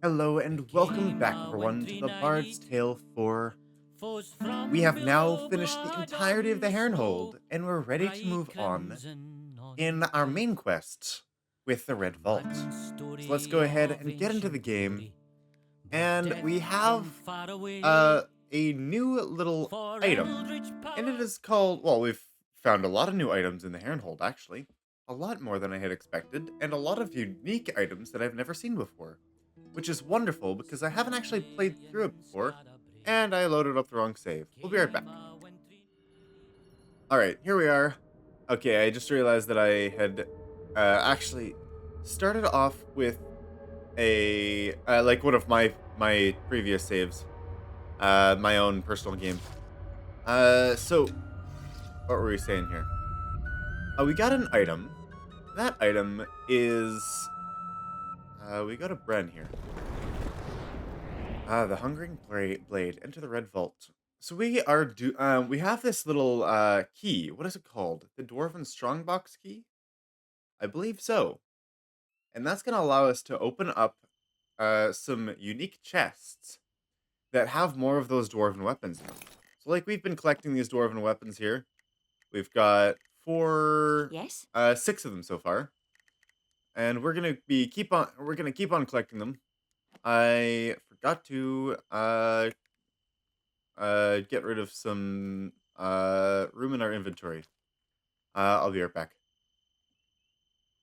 Hello and welcome back everyone to the Bard's Tale 4. We have now finished the entirety of the Herrenhold and we're ready to move on in our main quest with the Red Vault. So let's go ahead and get into the game. And we have a new little item. And it is called, well, we've found a lot of new items in the Herrenhold actually. A lot more than I had expected, and a lot of unique items that I've never seen before. Which is wonderful because I haven't actually played through it before, and I loaded up the wrong save. We'll be right back. Alright, here we are. Okay, I just realized that I had actually started off with a, like one of my previous saves. My own personal game. So, what were we saying here? We got an item. That item is, we got a Bren here. The Hungering Blade. Enter the Red Vault. So we are we have this little key. What is it called? The Dwarven Strongbox key? I believe so. And that's going to allow us to open up some unique chests that have more of those dwarven weapons in them. So like we've been collecting these dwarven weapons here. We've got six of them so far. And we're going to keep on collecting them. I forgot to get rid of some room in our inventory. I'll be right back.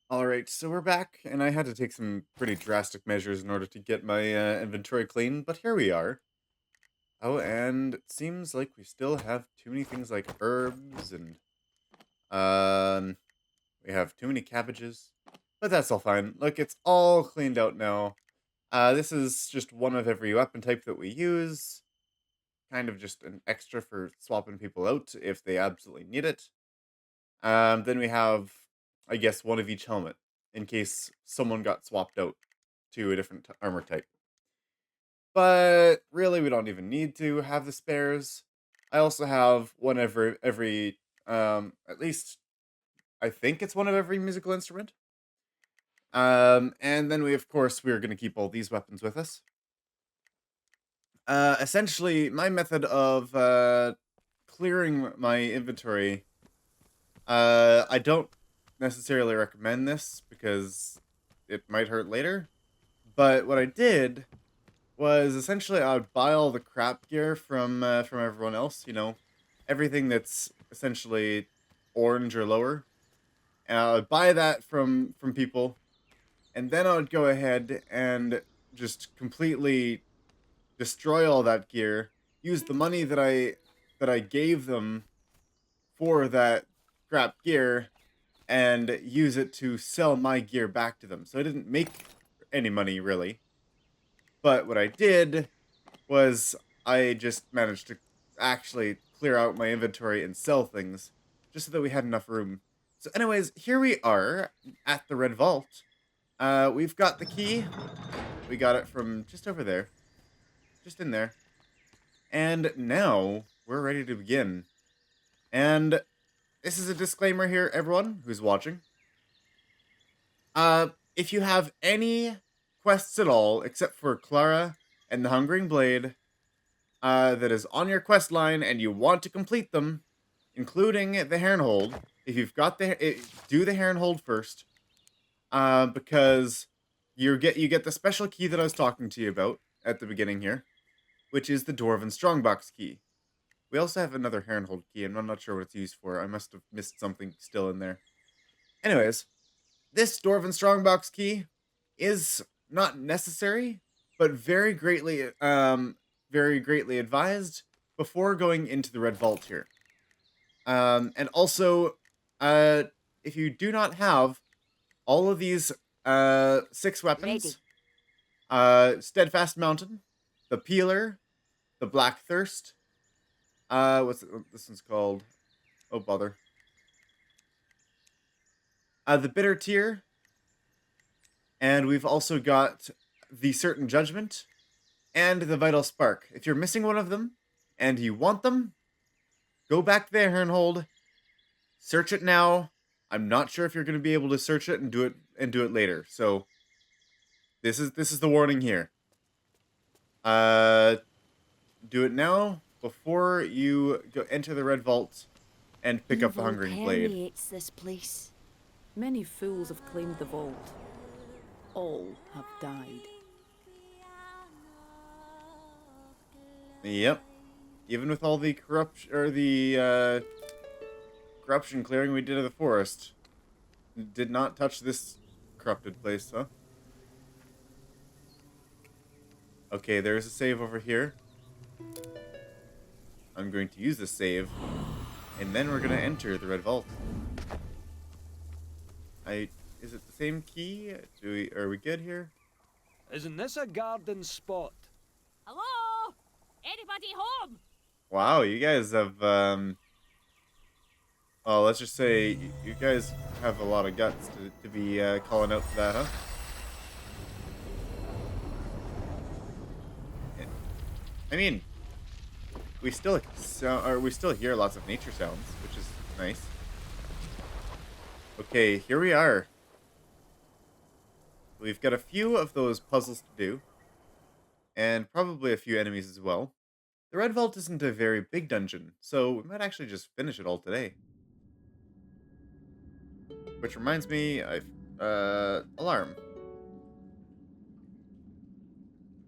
Alright, so we're back, and I had to take some pretty drastic measures in order to get my inventory clean, but here we are. Oh, and it seems like we still have too many things like herbs, and we have too many cabbages, but that's all fine. Look, it's all cleaned out now. This is just one of every weapon type that we use. Kind of just an extra for swapping people out if they absolutely need it. Then we have, I guess, one of each helmet in case someone got swapped out to a different armor type. But really, we don't even need to have the spares. I also have one every at least I think it's one of every musical instrument. And then we're going to keep all these weapons with us. Essentially, my method of clearing my inventory, I don't necessarily recommend this because it might hurt later. But what I did was essentially I would buy all the crap gear from everyone else. You know, everything that's essentially orange or lower. And I would buy that from people, and then I would go ahead and just completely destroy all that gear. Use the money that I gave them for that crap gear and use it to sell my gear back to them. So I didn't make any money, really. But what I did was I just managed to actually clear out my inventory and sell things, just so that we had enough room. So anyways, here we are at the Red Vault. We've got the key. We got it from just over there. Just in there. And now, we're ready to begin. And this is a disclaimer here, everyone who's watching. If you have any quests at all, except for Clara and the Hungering Blade, that is on your quest line and you want to complete them, including the Herrenhold, if you've got do the Herrenhold first, because you get the special key that I was talking to you about at the beginning here, which is the Dwarven Strongbox key. We also have another Herrenhold key, and I'm not sure what it's used for. I must have missed something still in there. Anyways, this Dwarven Strongbox key is not necessary, but very greatly advised before going into the Red Vault here. And also, if you do not have all of these 6 weapons, Steadfast Mountain, the Peeler, the Black Thirst, this one's called? Oh, bother. The Bitter Tear, and we've also got the Certain Judgment, and the Vital Spark. If you're missing one of them, and you want them, go back there and hold. Search it now. I'm not sure if you're going to be able to search it and do it later. So, This is the warning here. Do it now before you go enter the Red Vault and pick up the Evil Hungering Blade. permeates this place. Many fools have claimed the vault. All have died. Yep. Even with all the corruption or the corruption clearing we did of the forest, did not touch this corrupted place, huh? Okay, there's a save over here. I'm going to use this save, and then we're gonna enter the Red Vault. Is it the same key? Are we good here? Isn't this a garden spot? Hello? Anybody home? Wow, you guys have oh, let's just say you guys have a lot of guts to be calling out for that, huh? I mean, we still hear lots of nature sounds, which is nice. Okay, here we are. We've got a few of those puzzles to do, and probably a few enemies as well. The Red Vault isn't a very big dungeon, so we might actually just finish it all today. Which reminds me, alarm.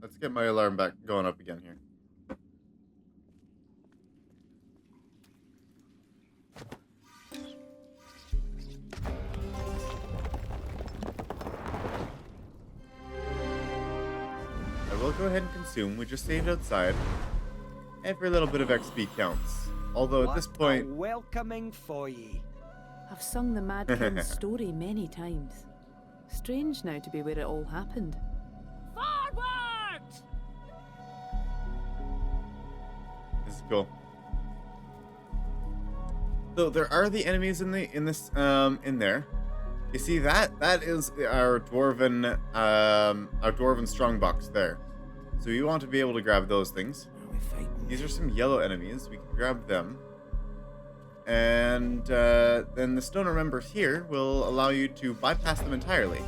Let's get my alarm back going up again here. I will go ahead and consume. We just saved outside. Every little bit of XP counts. Although at this point, What a welcoming for ye. I've sung the Mad King's story many times. Strange now to be where it all happened. Forward! this is cool. So there are the enemies in there. You see that is our dwarven strongbox there. So you want to be able to grab those things. These are some yellow enemies. We can grab them. And then the stone remembers here will allow you to bypass them entirely.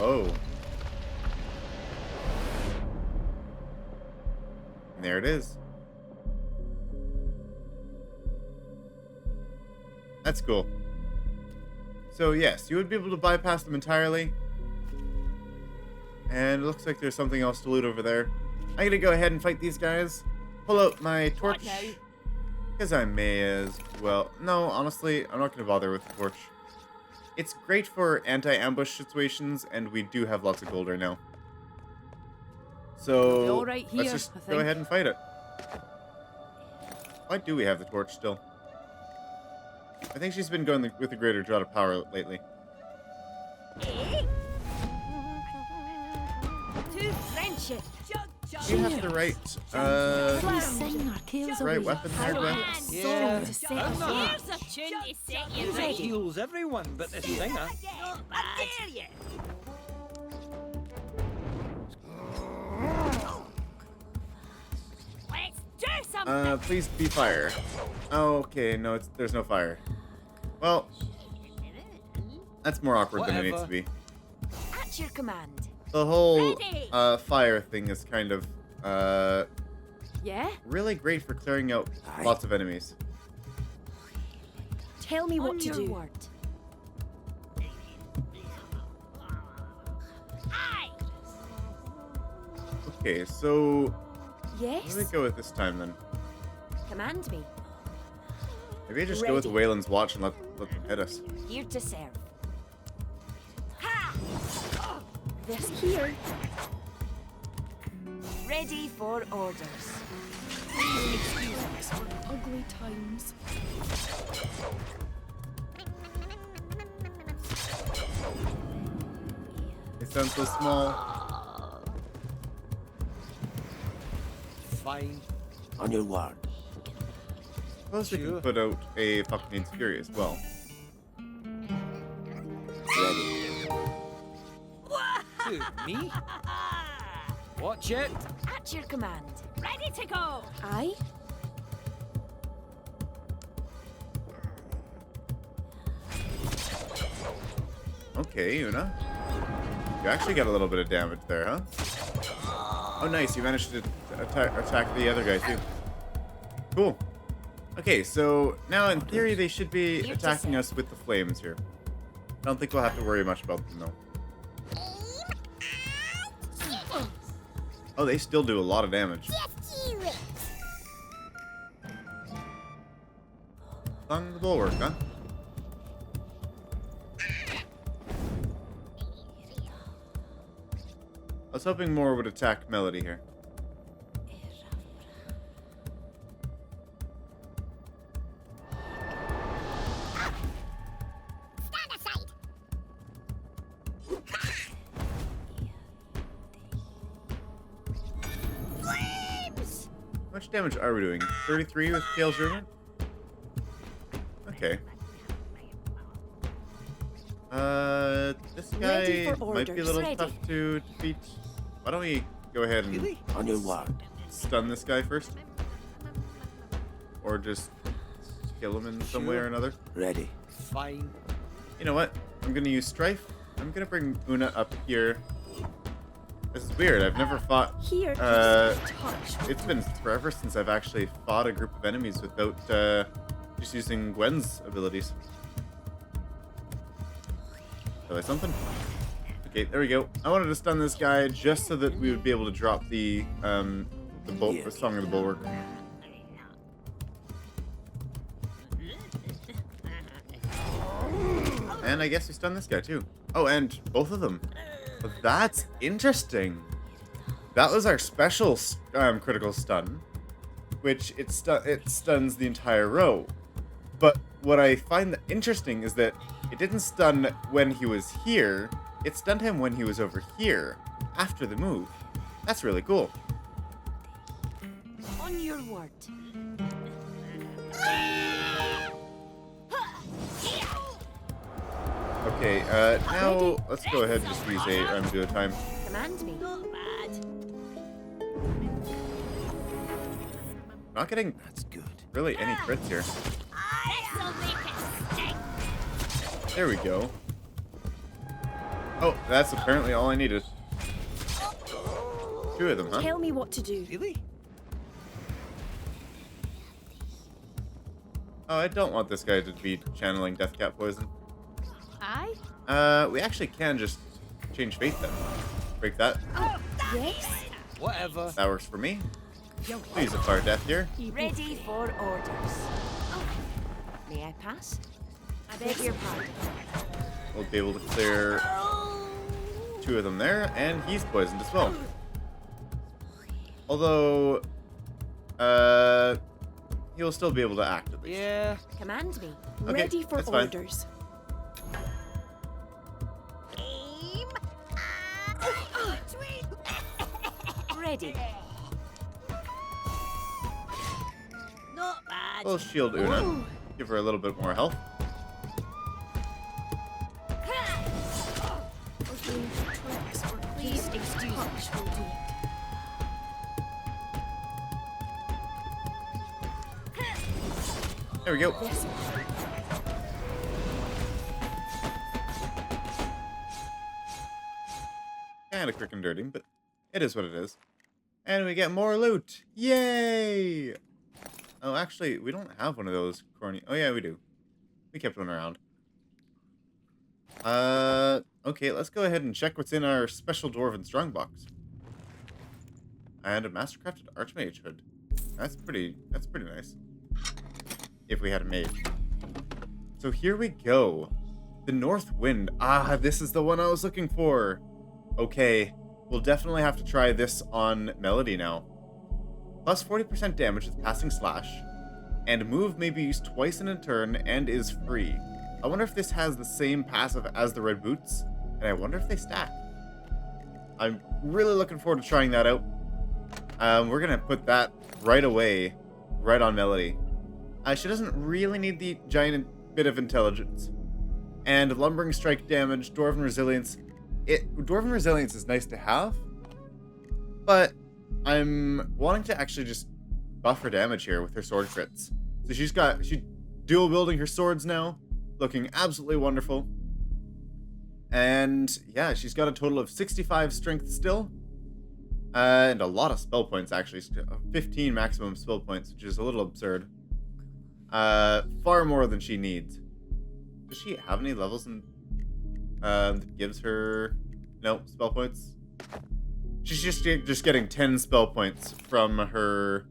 Oh. And there it is. That's cool. So yes, you would be able to bypass them entirely. And it looks like there's something else to loot over there. I'm gonna go ahead and fight these guys. Pull out my torch. Because I may as well. No, honestly, I'm not gonna bother with the torch. It's great for anti-ambush situations, and we do have lots of gold right now. So We'll be all right let's here, just I go think. ahead and fight it. Why do we have the torch still? I think she's been going with the greater draught of power lately. Eh? To friendship. You have the right, Please sing our tales away. right weapon there, Gwen. Yeah. To set us I'm right. Here's a tune to set you Music right. heals everyone but the singer. Not bad. I dare you. Let's do something. Please be fire. Oh, okay, no, there's no fire. Well, that's more awkward than it needs to be. At your command. The whole Ready. fire thing is kind of Yeah? really great for clearing out lots of enemies. Tell me what On to your do. word. Aye. Okay, so Yes? let me go with this time then. Command me. Maybe I just go with Ready. Waylon's watch and let them hit us. Here to serve. Ha! This here. Ready for orders. Excuse us for ugly times. They sound so small. Fine. On your word. Suppose we can Sure. put out a fucking Fury as well. Ready. Who, me? Watch it. At your command. Ready to go. Aye? Okay, Una. You actually got a little bit of damage there, huh? Oh, nice. You managed to attack the other guy, too. Cool. Okay, so now in theory they should be attacking us with the flames here. I don't think we'll have to worry much about them, though. Oh, they still do a lot of damage. Stung the bulwark, huh? I was hoping more would attack Melody here. How much damage are we doing? 33 with Kale's Ruin? Okay. This Ready guy for might be a orders. little Ready. tough to defeat. Why don't we go ahead and Really? On your guard. stun this guy first? Or just kill him in some way or another? Ready. Fine. You know what? I'm gonna use Strife. I'm gonna bring Una up here. This is weird. I've never fought. Here, Uh, just touch. It's been forever since I've actually fought a group of enemies without just using Gwen's abilities. Try something? Okay, there we go. I wanted to stun this guy just so that we would be able to drop the Song of the Bulwark. And I guess we stun this guy too. Oh, and both of them. That's interesting. That was our special critical stun, which it stuns the entire row. But what I find interesting is that it didn't stun when he was here. It stunned him when he was over here, after the move. That's really cool. On your word. Okay, now let's go ahead and just use a do a time. Command me. Not bad. Not getting That's good. really any crits here. This'll make it stick. There we go. Oh, that's apparently all I needed. Two of them, huh? Tell me what to do. Really? Oh, I don't want this guy to be channeling Deathcat poison. I? We actually can just change fate then. Break that. Yes? Whatever. That works for me. Please acquire death here. Ready for orders. Oh. May I pass? I beg your pardon. We'll be able to clear two of them there, and he's poisoned as well. Although, he'll still be able to act at least. Yeah. Command me. Okay, Ready for that's fine. orders. Aim. Ready. Not bad. We'll shield Una. Give her a little bit more health. Please excuse me. There we go. Kind of quick and dirty, but it is what it is. And we get more loot. Yay! Oh, actually, we don't have one of those corny. Oh, yeah, we do. We kept one around. Okay, let's go ahead and check what's in our special Dwarven Strongbox. And a mastercrafted Archmage hood. That's pretty nice. If we had a mage. So here we go. The North Wind. Ah, this is the one I was looking for. Okay, we'll definitely have to try this on Melody now. Plus 40% damage with passing slash. And move may be used twice in a turn and is free. I wonder if this has the same passive as the Red Boots. And I wonder if they stack. I'm really looking forward to trying that out. We're going to put that right away, right on Melody. She doesn't really need the giant bit of intelligence. And lumbering strike damage, Dwarven resilience. Dwarven resilience is nice to have, but I'm wanting to actually just buff her damage here with her sword crits. So she's dual wielding her swords now, looking absolutely wonderful. And yeah, she's got a total of 65 strength still. And a lot of spell points, actually. 15 maximum spell points, which is a little absurd. Far more than she needs. Does she have any levels in that gives her no spell points? She's just getting 10 spell points from her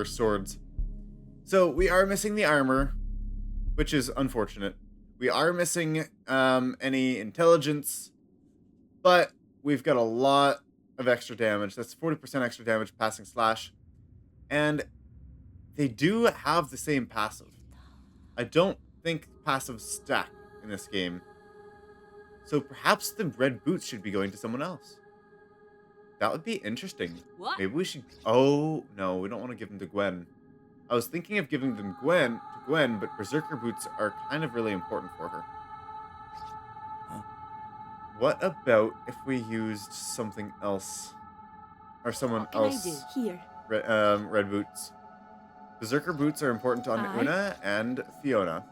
swords. So we are missing the armor, which is unfortunate. We are missing any intelligence, but we've got a lot of extra damage. That's 40% extra damage passing slash, and they do have the same passive. I don't think passives stack in this game. So perhaps the red boots should be going to someone else. That would be interesting. What? Maybe we should... Oh, no, we don't want to give them to Gwen. I was thinking of giving them to Gwen, but Berserker boots are kind of really important for her. Huh? What about if we used something else? Or someone What can else? I do? Here. Red boots. Berserker boots are important on Aye. Una and Fiona.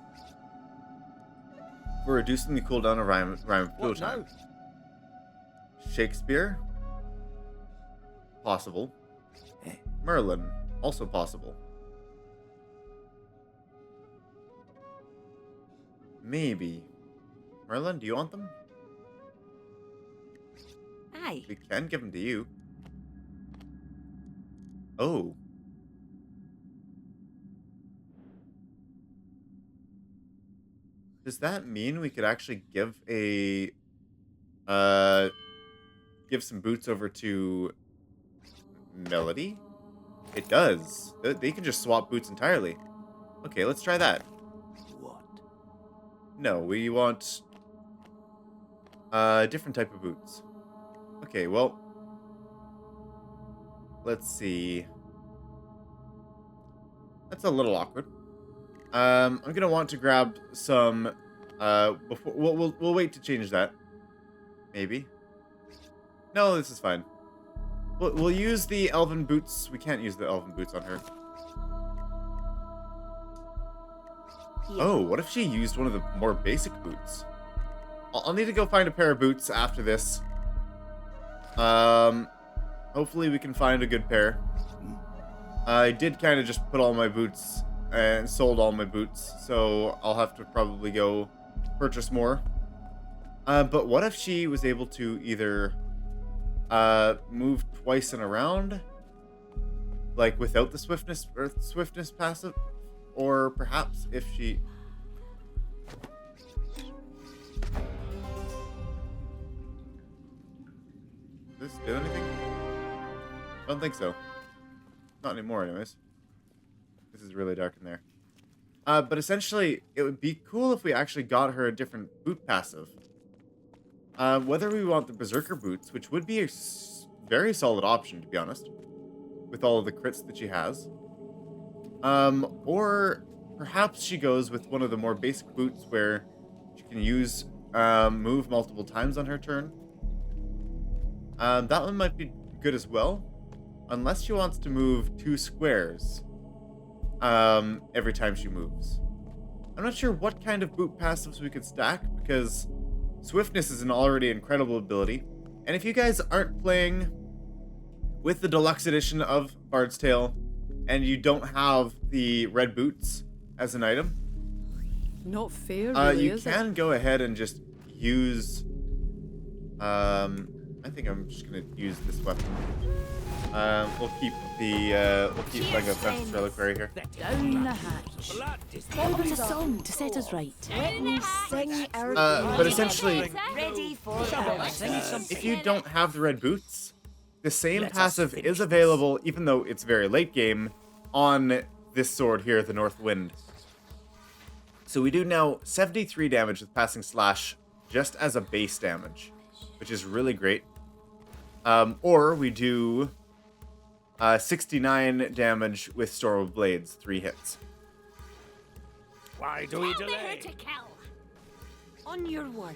For reducing the cooldown of rhyme of What time. now? Shakespeare? Possible. Eh. Merlin? Also possible. Maybe. Merlin, do you want them? Aye. We can give them to you. Oh. Does that mean we could actually give some boots over to Melody? It does. They can just swap boots entirely. Okay, let's try that. What? No, we want a different type of boots. Okay, well, let's see. That's a little awkward. I'm gonna want to grab some. Before we'll wait to change that. Maybe. No, this is fine. We'll use the elven boots. We can't use the elven boots on her. Here. Oh, what if she used one of the more basic boots? I'll need to go find a pair of boots after this. Hopefully we can find a good pair. I did kind of just put all my boots and sold all my boots, so I'll have to probably go purchase more. But what if she was able to either move twice in a round, like without the swiftness passive, or perhaps if she... Does this do anything? I don't think so. Not anymore, anyways. This is really dark in there. But essentially, it would be cool if we actually got her a different boot passive. Whether we want the Berserker boots, which would be a very solid option, to be honest, with all of the crits that she has. Or perhaps she goes with one of the more basic boots where she can use move multiple times on her turn. That one might be good as well, unless she wants to move 2 squares every time she moves. I'm not sure what kind of boot passives we could stack, because Swiftness is an already incredible ability, and if you guys aren't playing with the deluxe edition of Bard's Tale, and you don't have the red boots as an item, Not fair, really, you is it? can go ahead and just use... I think I'm just gonna use this weapon. We'll keep like a Festus Reliquary here. Down the hatch. What was a song to set us right? Let me sing our But essentially, ready for if you don't have the red boots, the same passive is available, even though it's very late game, on this sword here, the North Wind. So we do now 73 damage with passing slash just as a base damage, which is really great. Or we do 69 damage with Storm of Blades, 3 hits. Why do we delay? on your word.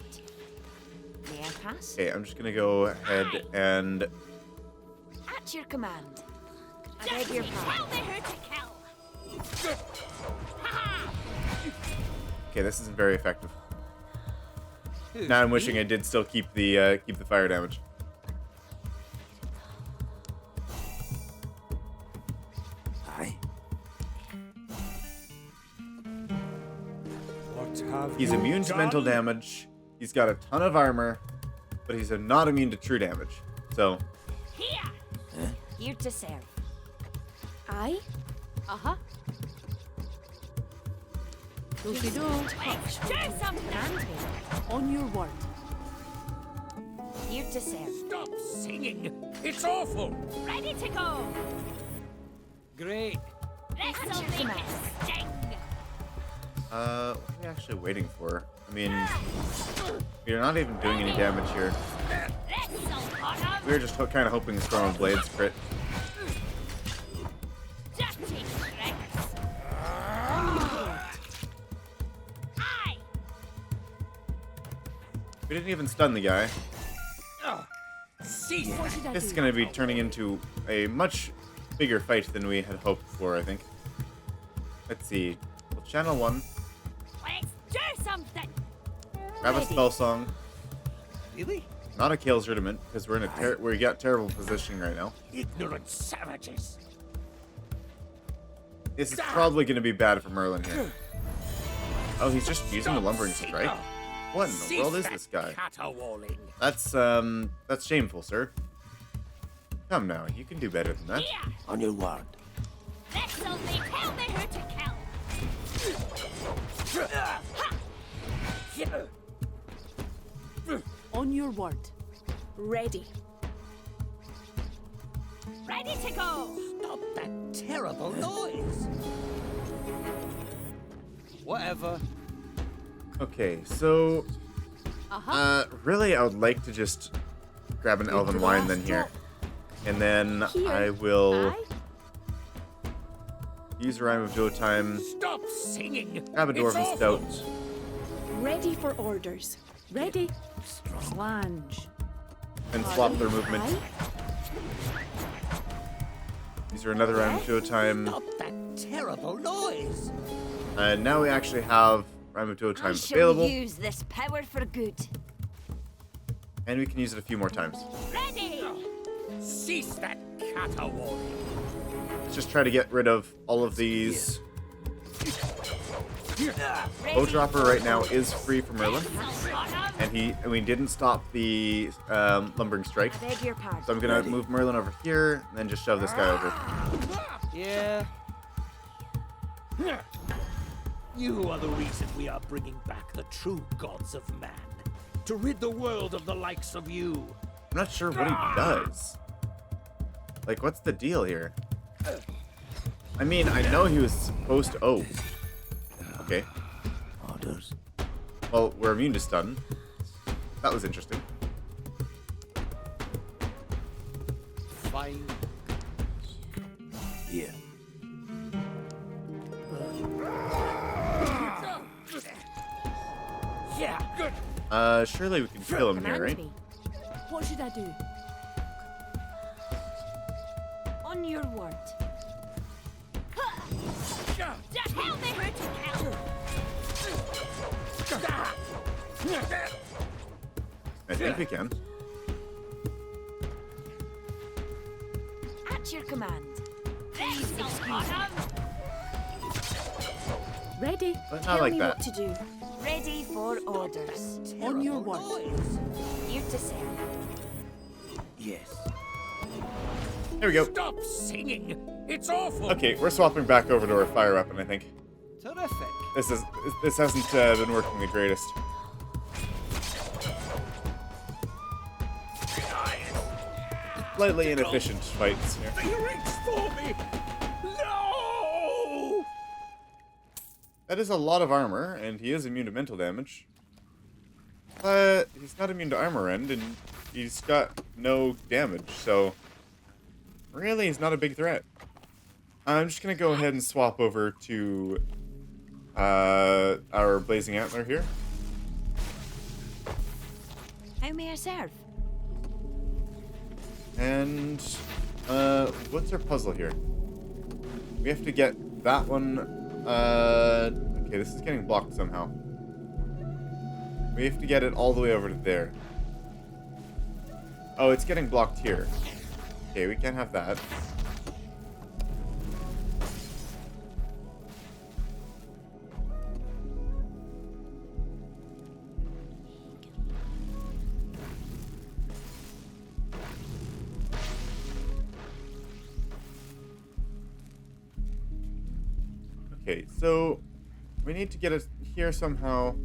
May I pass? Okay, I'm just gonna go ahead and... At your command. I beg your pardon. Okay, this isn't very effective. Now I'm wishing I did still keep the fire damage. Aye. What have He's you immune to mental done? damage. He's got a ton of armor, but he's not immune to true damage. So Here to serve. Aye. Uh-huh. Okie do. Let's do something. On your word. Here to serve. Stop singing. It's awful. Ready to go. Great. This'll make it sting. what are we actually waiting for? I mean, we're not even doing any damage here. This'll cut 'em. We were just kind of hoping Storm Blades crit. Dirty tricks. Aye. We didn't even stun the guy. Cease. What should I This is do? going to be turning into a much bigger fight than we had hoped for, I think. Let's see. We'll channel one, Let's do something. grab a spell song. Really? Not a Kale's Rudiment, because we're in a we got terrible positioning right now. Ignorant savages. This is probably going to be bad for Merlin here. Oh, he's just using the Lumbering Strike? What in the world is this guy? Caterwauling. That's shameful, sir. Come now, you can do better than that. Here. On your word. This'll be tell me who to kill. On your word. Ready. Ready to go. Stop that terrible noise. Whatever. Okay, so really I would like to just grab an Elven Wine then here. And then Here. I will Aye. use a Rhyme of Joe time, Stop singing. grab a It's Dwarven awful. Stout. Ready for orders. Ready. Flange. And swap their movement. Aye. These are another Rhyme of Joe time. Stop that terrible noise. And now we actually have Rhyme of Joe I time shall available. use this power for good. And we can use it a few more times. Ready. Cease that caterwauling. Let's just try to get rid of all of these. Bow Dropper right now is free for Merlin. And we didn't stop the Lumbering Strike. Beg your pardon. So I'm gonna move Merlin over here and then just shove this guy over. Yeah. You are the reason we are bringing back the true gods of man. To rid the world of the likes of you. I'm not sure what he does. Like, what's the deal here? I mean, I know he was supposed to... Oh. Okay. Orders. Well, we're immune to stun. That was interesting. Fine. Here. Yeah, good. Surely we can kill him here, Command right? me. What should I do? On your word. Just tell me who to kill. I think we can. At your command. This'll cut 'em. Ready. But Tell not like me that. what to do. Ready for orders. On your Terrible word. noise. Here to serve. Yes. There we go. Stop singing. It's awful. Okay, we're swapping back over to our fire weapon, I think. Terrific. This hasn't been working the greatest. Slightly inefficient fights here. He reached for me. No. That is a lot of armor, and he is immune to mental damage. But he's not immune to armor end, and he's got no damage, so really he's not a big threat. I'm just gonna go ahead and swap over to our Blazing Antler here. How may I serve? And what's our puzzle here? We have to get that one. Okay, this is getting blocked somehow. We have to get it all the way over to there. Oh, it's getting blocked here. Okay, we can't have that. Okay, so we need to get it here somehow.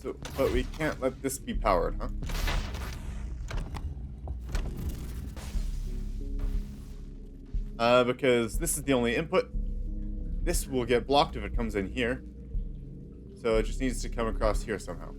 So, but we can't let this be powered, huh? Because this is the only input. This will get blocked if it comes in here. So it just needs to come across here somehow.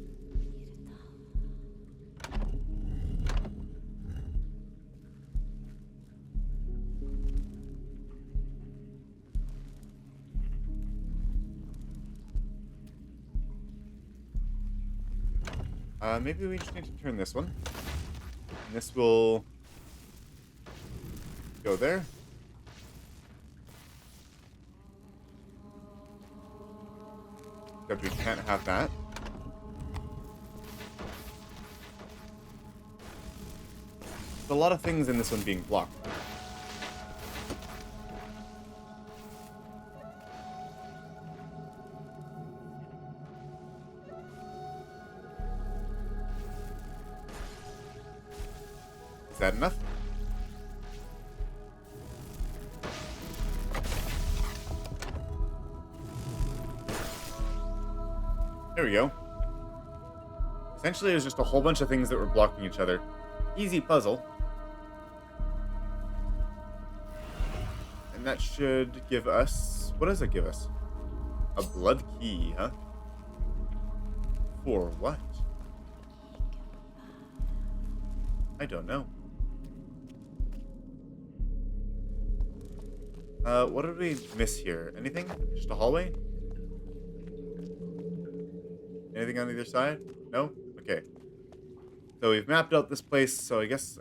Maybe we just need to turn this one. And this will go there. Except we can't have that. There's a lot of things in this one being blocked. Is that enough? There we go. Essentially, it was just a whole bunch of things that were blocking each other. Easy puzzle. And that should give us... What does it give us? A blood key, huh? For what? I don't know. What did we miss here? Anything? Just a hallway? Anything on either side? No? Okay. So we've mapped out this place, so I guess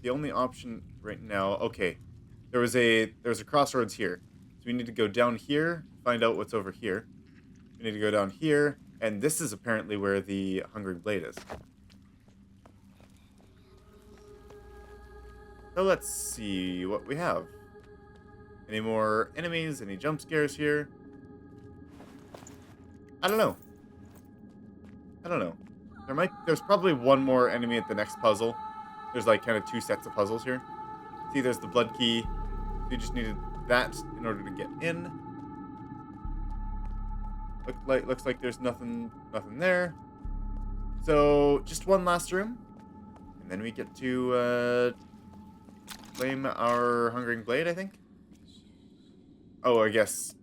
the only option right now... Okay. There's a crossroads here. So we need to go down here, find out what's over here. We need to go down here, and this is apparently where the Hungry Blade is. So let's see what we have. Any more enemies? Any jump scares here? I don't know. There's probably one more enemy at the next puzzle. There's like kind of two sets of puzzles here. See, there's the blood key. You just needed that in order to get in. Looks like there's nothing there. So just one last room, and then we get to claim our Hungering Blade, I think. Oh, I guess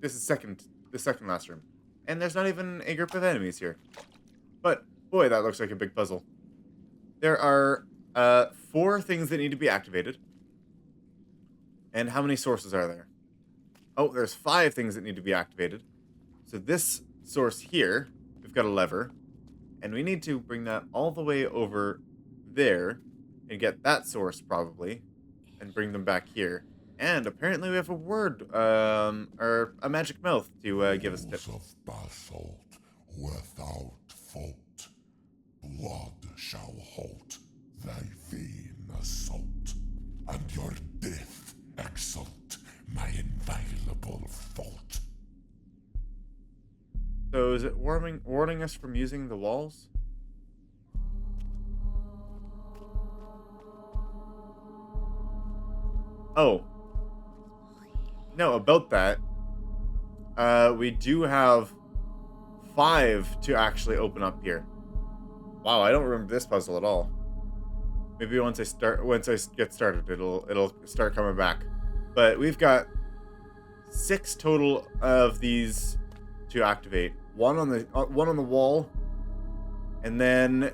this is the second last room, and there's not even a group of enemies here. But boy, that looks like a big puzzle. There are 4 things that need to be activated. And how many sources are there? Oh, there's 5 things that need to be activated. So this source here, we've got a lever. And we need to bring that all the way over there and get that source probably and bring them back here. And apparently we have a word, or a magic mouth to give us tips. Of basalt without fault, blood shall halt thy vain assault, and your death exalt my inviolable fault. So is it warning us from using the walls? Oh. No, about that. We do have 5 to actually open up here. Wow, I don't remember this puzzle at all. Maybe once I get started, it'll start coming back. But we've got 6 total of these to activate. One on the wall, and then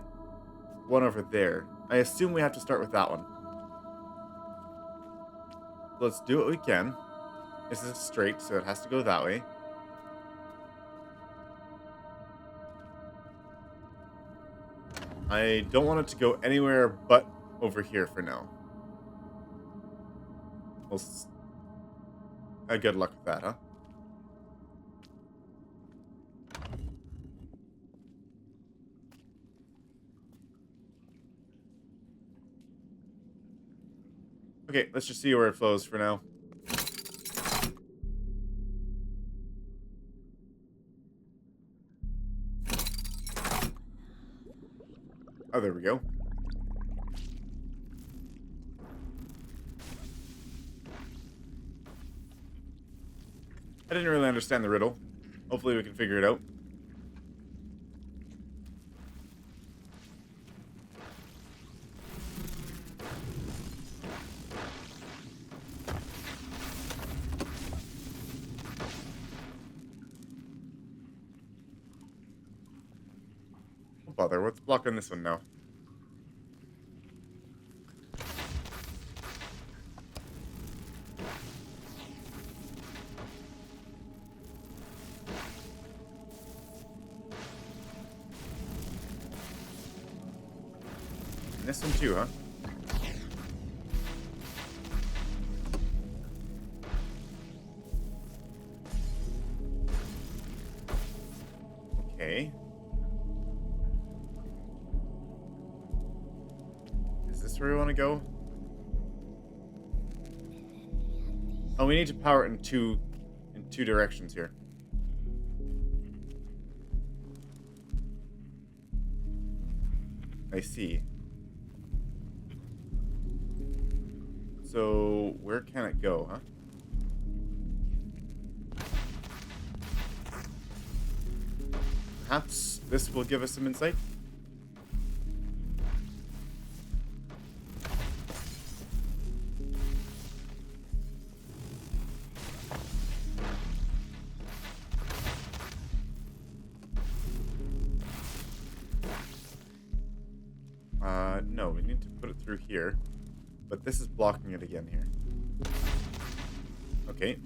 one over there. I assume we have to start with that one. Let's do what we can. This is straight, so it has to go that way. I don't want it to go anywhere but over here for now. Good luck with that, huh? Okay, let's just see where it flows for now. Oh, there we go. I didn't really understand the riddle. Hopefully we can figure it out. Don't bother. What's blocking this one now? And this one too, huh? Okay. Is this where we want to go? Oh, we need to power it in two directions here. I see. So, where can it go, huh? Perhaps this will give us some insight? No, we need to put it through here. But this is blocking it again here. Okay.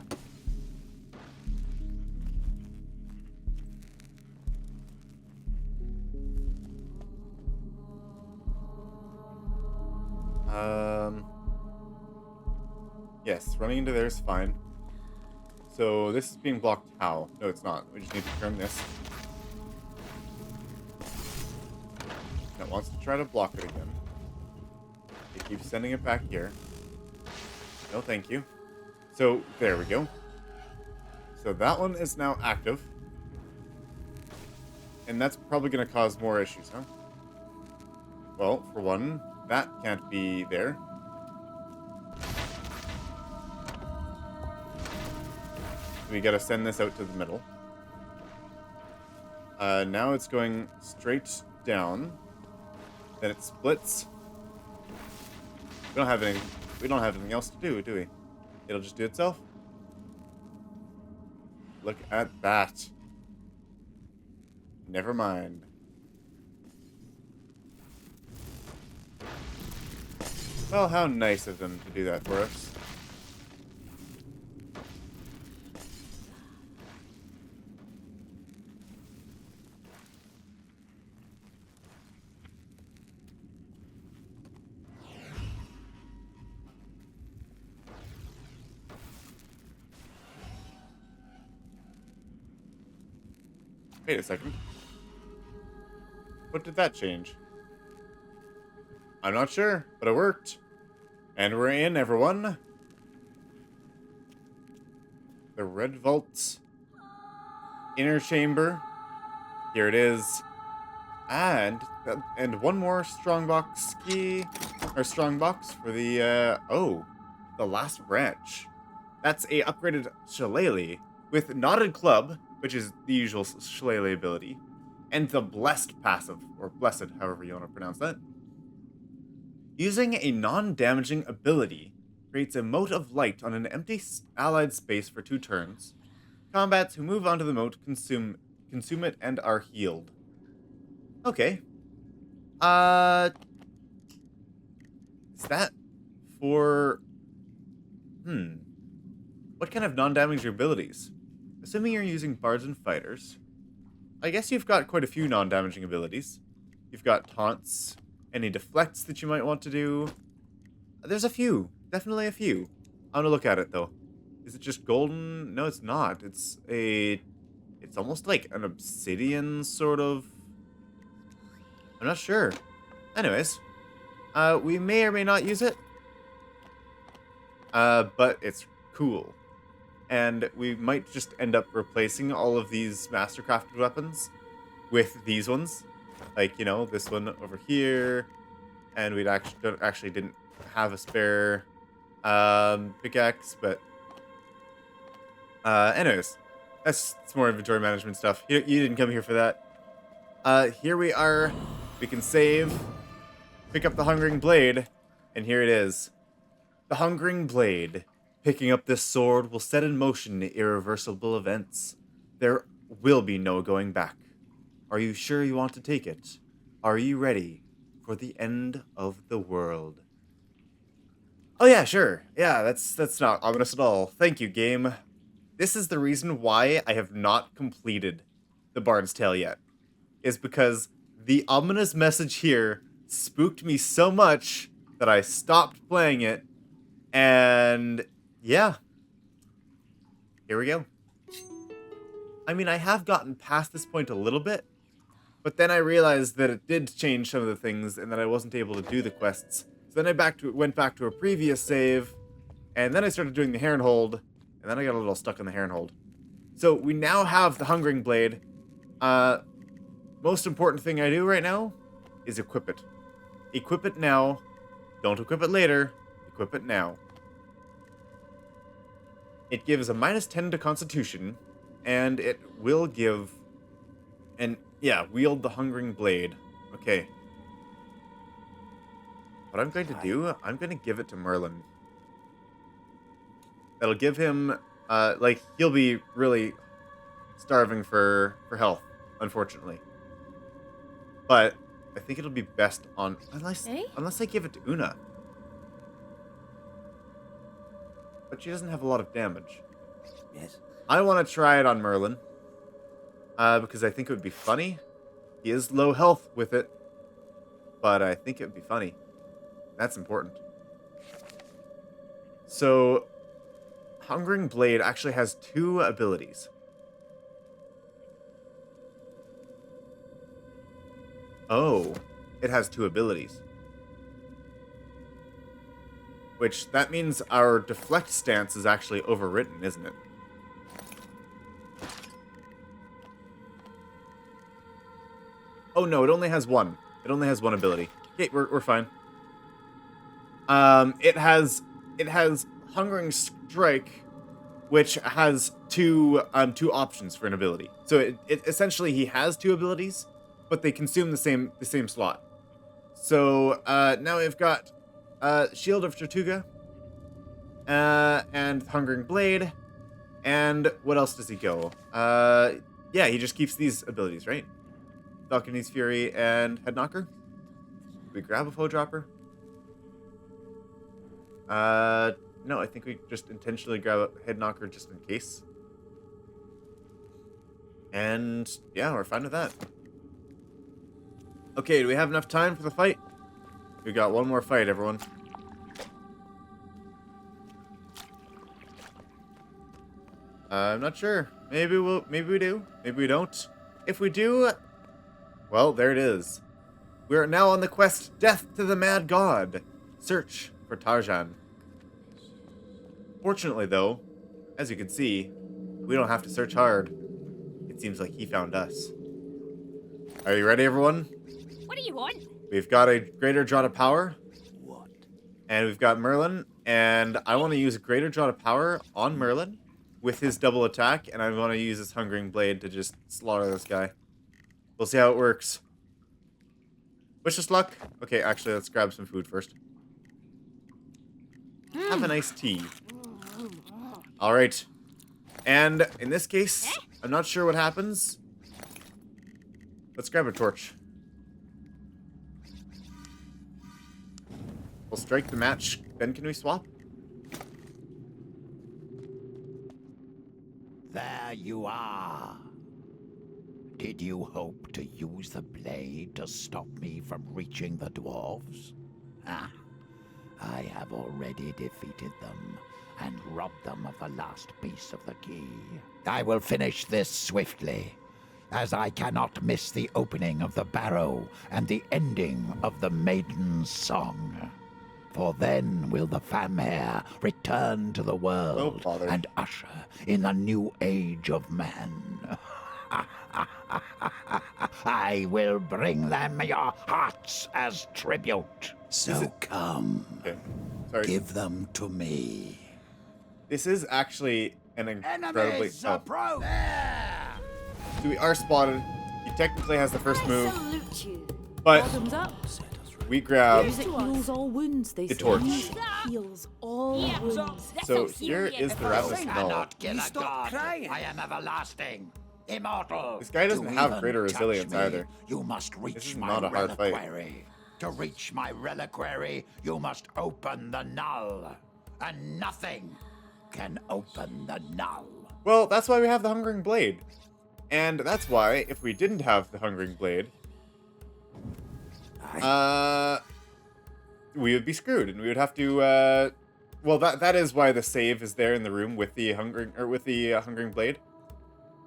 Yes, running into there is fine. So this is being blocked how? No, it's not. We just need to turn this. It wants to try to block it again. It keeps sending it back here. No, thank you. So, there we go. So that one is now active. And that's probably going to cause more issues, huh? Well, for one, that can't be there. We got to send this out to the middle. Now it's going straight down. Then it splits. We don't have anything else to do we? It'll just do itself. Look at that. Never mind. Well, how nice of them to do that for us. Wait a second. What did that change? I'm not sure, but it worked. And we're in, everyone. The Red Vault's inner chamber. Here it is. And one more Strongbox key, or Strongbox for the, the last branch. That's a upgraded Shillelagh with Knotted Club, which is the usual Shillelagh ability, and the Blessed passive, or Blessed, however you want to pronounce that. Using a non-damaging ability creates a mote of light on an empty allied space for 2 turns. Combats who move onto the mote consume it and are healed. Okay. Is that for... What kind of non-damaging abilities? Assuming you're using Bards and Fighters, I guess you've got quite a few non-damaging abilities. You've got taunts, any deflects that you might want to do. There's a few. Definitely a few. I'm gonna look at it, though. Is it just golden? No, it's not. It's almost like an obsidian, sort of. I'm not sure. Anyways, we may or may not use it. but it's cool. And we might just end up replacing all of these mastercrafted weapons with these ones. Like, you know, this one over here. And we actually didn't have a spare pickaxe, but anyways, that's more inventory management stuff. You didn't come here for that. Here we are. We can save, pick up the Hungering Blade, and here it is. The Hungering Blade. Picking up this sword will set in motion irreversible events. There will be no going back. Are you sure you want to take it? Are you ready for the end of the world? Oh yeah, sure. Yeah, that's not ominous at all. Thank you, game. This is the reason why I have not completed the Bard's Tale yet. Is because the ominous message here spooked me so much that I stopped playing it. And yeah. Here we go. I mean, I have gotten past this point a little bit, but then I realized that it did change some of the things and that I wasn't able to do the quests. So then I went back to a previous save, and then I started doing the Heron Hold, and then I got a little stuck on the Heron Hold. So we now have the Hungering Blade. Most important thing I do right now is equip it. Equip it now. Don't equip it later. Equip it now. It gives a -10 to Constitution, and it will give wield the Hungering Blade. Okay. What I'm going to do, I'm going to give it to Merlin. That'll give him, he'll be really starving for health, unfortunately. But I think it'll be best on, unless I give it to Una. But she doesn't have a lot of damage. Yes. I want to try it on Merlin. Because I think it would be funny. He is low health with it. But I think it would be funny. That's important. So, Hungering Blade actually has 2 abilities. Oh, it has 2 abilities. Which, that means our deflect stance is actually overwritten, isn't it? Oh no, it only has 1. It only has 1 ability. Okay, we're fine. It has Hungering Strike, which has two options for an ability. So it essentially he has 2 abilities, but they consume the same slot. So now we've got Shield of Tortuga, and Hungering Blade, and what else does he go? Yeah, he just keeps these abilities, right? Falcone's Fury and Head Knocker. We grab a Foe Dropper. No, I think we just intentionally grab a Head Knocker just in case. And yeah, we're fine with that. Okay, do we have enough time for the fight? We got one more fight, everyone. I'm not sure. Maybe we do. Maybe we don't. If we do, well, there it is. We are now on the quest, Death to the Mad God. Search for Tarjan. Fortunately, though, as you can see, we don't have to search hard. It seems like he found us. Are you ready, everyone? What do you want? We've got a Greater Draught of Power. What? And we've got Merlin. And I want to use a Greater Draught of Power on Merlin with his double attack. And I want to use this Hungering Blade to just slaughter this guy. We'll see how it works. Wish us luck. Okay, actually, let's grab some food first. Have a nice tea. All right. And in this case, I'm not sure what happens. Let's grab a torch. We'll strike the match. Then can we swap? There you are. Did you hope to use the blade to stop me from reaching the dwarves? Ah, I have already defeated them and robbed them of the last piece of the key. I will finish this swiftly, as I cannot miss the opening of the barrow and the ending of the maiden's song. For then will the Famhair return to the world bother. and usher in the new age of man. I will bring them your hearts as tribute. So come, Okay. Sorry. give them to me. This is actually an incredibly... Enemies approach! So we are spotted. He technically has the first I move, salute you. but Bottoms up. we grab... Music heals all wounds, they The say. torch. Music heals all wounds. So here is the Ravenous Null. Cannot kill You a stop god. crying. I am everlasting, immortal. This guy doesn't To have even greater touch resilience me, either. You must This reach is my not a hard fight. reliquary. To reach my reliquary, you must open the null. And nothing can open the null. Well, that's why we have the Hungering Blade. And that's why, if we didn't have the Hungering Blade, we would be screwed, and we would have to, well, that is why the save is there in the room with the Hungering Blade.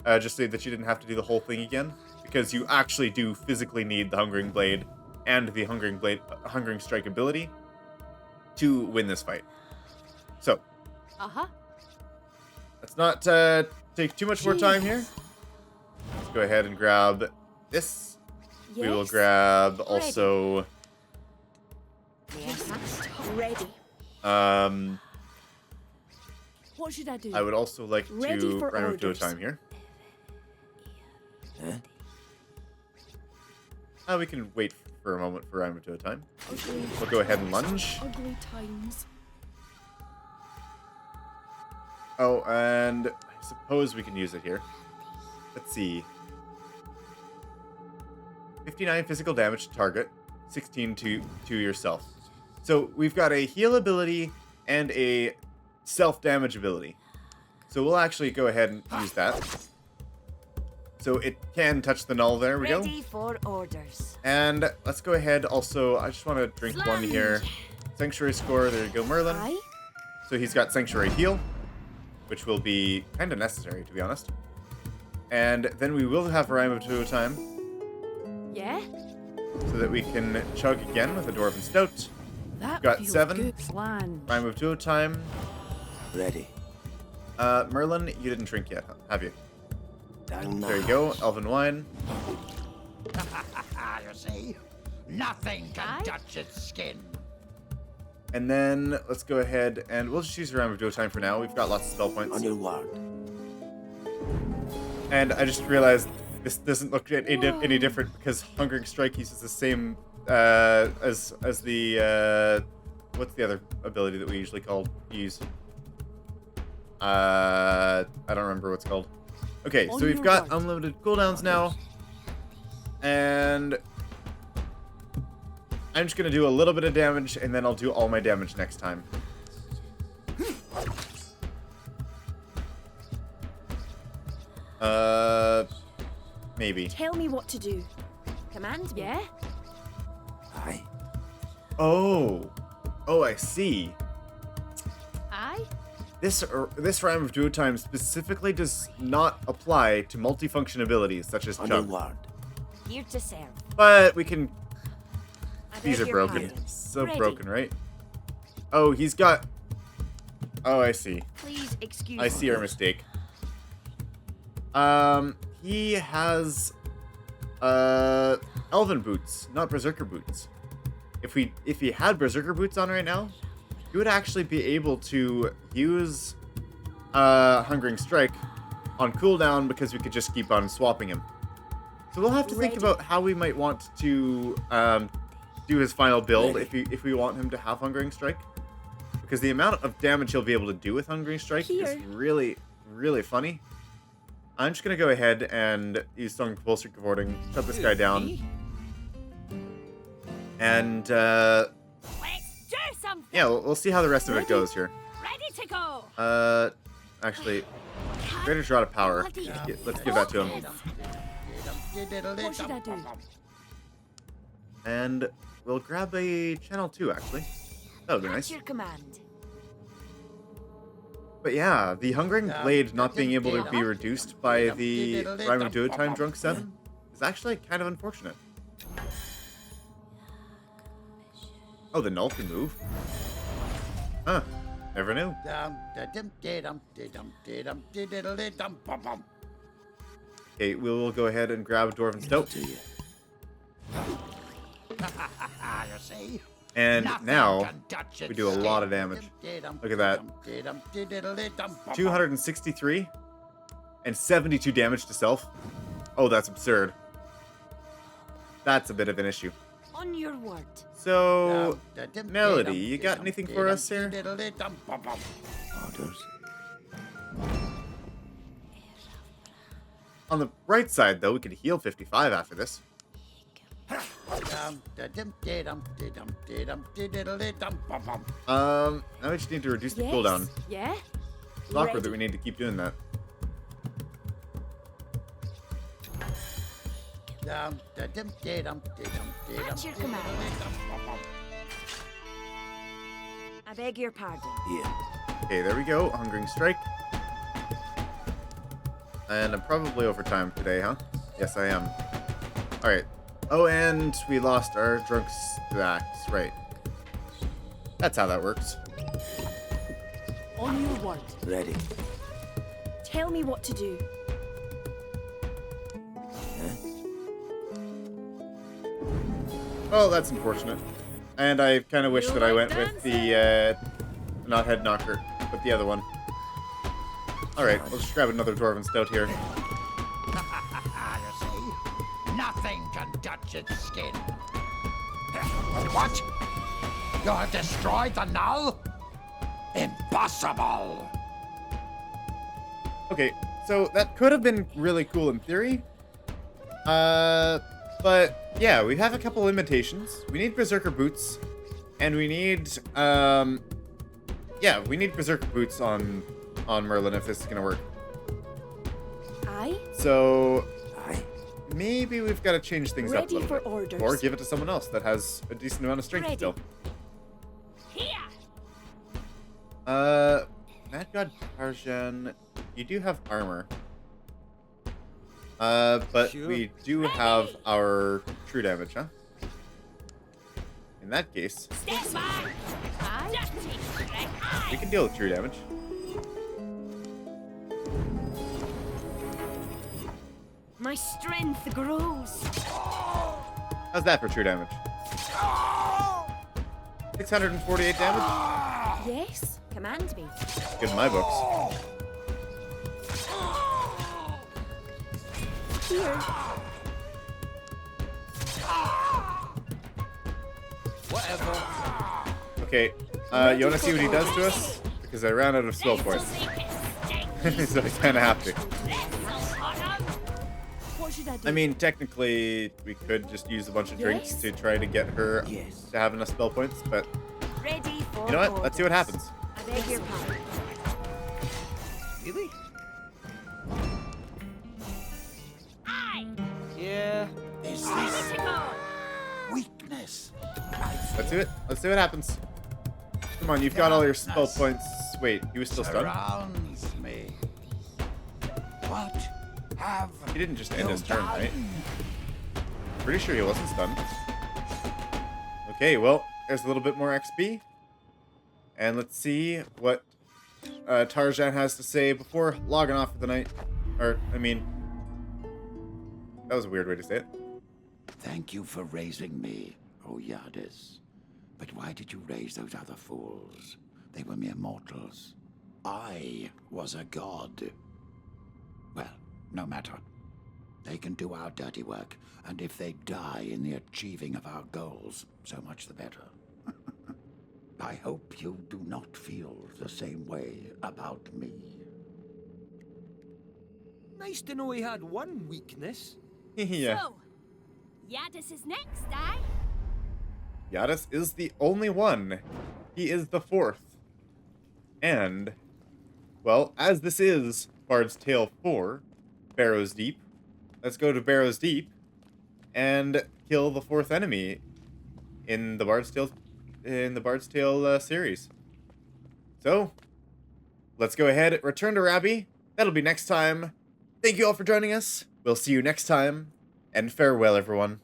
Just so that you didn't have to do the whole thing again. Because you actually do physically need the Hungering Blade and the Hungering Strike ability to win this fight. So, Uh-huh. let's not take too much more time here. Let's go ahead and grab this. We will Yes. grab also, May I pass? Ready. What should I do? I would also like Ready to for Rhyme of orders. Time here. Huh? We can wait for a moment for Rhyme of Time. Ugly, We'll go ahead and lunge. ugly times. Oh, and I suppose we can use it here. Let's see. 59 physical damage to target, 16 to yourself. So we've got a heal ability and a self-damage ability. So we'll actually go ahead and use that. So it can touch the null. There we go. Ready for orders. And let's go ahead. Also, I just want to drink one here. Sanctuary score. There you go, Merlin. Aye. So he's got Sanctuary Heal, which will be kind of necessary, to be honest. And then we will have Rhyme of Time, Yeah? so that we can chug again with a Dwarven Stout. That Got feels 7. good. Plan. Rhyme of Time. Ready. Merlin, you didn't drink yet, have you? Down now. There you go, Elven Wine. You see? Nothing can Aye. touch its skin. And then let's go ahead and we'll just use Rhyme of Time for now. We've got lots of spell points. On your word. And I just realized this doesn't look any different because Hungering Strike uses the same as the what's the other ability that we usually use? I don't remember what's called. Okay, so On we've your got right. unlimited cooldowns now, and I'm just gonna do a little bit of damage, and then I'll do all my damage next time. Maybe. Tell me what to do. Command me. Yeah? Aye. Oh, I see. Aye? This Rhyme of Time specifically does not apply to multifunction abilities such as On your Chug, word. Here to serve. but we can. I These beg are your broken. pardon. So Ready. broken, right? Oh, he's got. Oh, I see. Please excuse I see our mistake. He has Elven boots, not Berserker boots. If he had Berserker boots on right now, he would actually be able to use Hungering Strike on cooldown because we could just keep on swapping him. So we'll have to think Ready. about how we might want to do his final build if we want him to have Hungering Strike. Because the amount of damage he'll be able to do with Hungering Strike is Here. really, really funny. I'm just going to go ahead and use Stone Compulsory Cavorting, shut this guy down. And, Let's do something. yeah, we'll see how the rest of it goes here. Ready to go. Actually, Greater Draught of Power. Bloody Let's give that to him. What should I do? And we'll grab a Channel 2, actually. That would be At nice. your command. But yeah, the Hungering Blade not being able to be reduced by the Rhyme of Time Drunk 7 is actually kind of unfortunate. Oh, the null can move? Huh. Never knew. Okay, we will go ahead and grab Dwarven Stout. To you. You see? And Nothing now, can touch we its do a lot of skin. damage. Look at that. 263 and 72 damage to self. Oh, that's absurd. That's a bit of an issue. On your word. So, Melody, you got anything for us here? Orders. On the right side, though, we could heal 55 after this. Now we just need to reduce the cooldown. Yeah? It's awkward that we need to keep doing that. At your command. I beg your pardon. Here. Okay, there we go. Hungering Strike. And I'm probably over time today, huh? Yes, I am. Alright. Oh, and we lost our drunk stacks. Right. That's how that works. On your word. Ready. Tell me what to do. Well, that's unfortunate. And I kind of wish that I went with the, not head knocker, but the other one. Alright, we'll just grab another Dwarven Stout here. You see? Nothing can touch its skin. What? You have destroyed the null? Impossible! Okay, so that could have been really cool in theory. But yeah, we have a couple limitations. We need Berserker Boots, and we need, yeah, we need Berserker Boots on Merlin if this is gonna work. Aye? So Aye. maybe we've got to change things up a Ready little for bit. orders. Or give it to someone else that has a decent amount of strength Ready. still. Here! Mad God Tarjan, you do have armor. But we do have our true damage, huh? In that case, Step back! Aye? we can deal with true damage. My strength grows. How's that for true damage? 648 damage? Yes? Command me. Good in my books. Here. Whatever. Okay, you wanna see what he does to us? Because I ran out of spell points. So I kinda have to. What should I do? I mean, technically, we could just use a bunch of drinks Yes? to try to get her Yes. to have enough spell points, but Ready for you know what? Let's see what orders. happens. I beg your pardon. Really? Yeah. Is this weakness? Let's do it. Let's see what happens. Come on, you've got all your spell points. Wait, he was still stunned? Surrounds me. What have He didn't just end you his turn, done? right? Pretty sure he wasn't stunned. Okay, well, there's a little bit more XP. And let's see what Tarjan has to say before logging off for the night. Or, I mean, that was a weird way to say it. Thank you for raising me, O Yadis. But why did you raise those other fools? They were mere mortals. I was a god. Well, no matter. They can do our dirty work, and if they die in the achieving of our goals, so much the better. I hope you do not feel the same way about me. Nice to know he had one weakness. Yeah. So, Yadis is next, aye? Yadis is the only one. He is the fourth. And, well, as this is Bard's Tale 4, Barrows Deep, let's go to Barrows Deep and kill the fourth enemy in the Bard's Tale series. So, let's go ahead, return to Rabbi. That'll be next time. Thank you all for joining us. We'll see you next time, and farewell, everyone.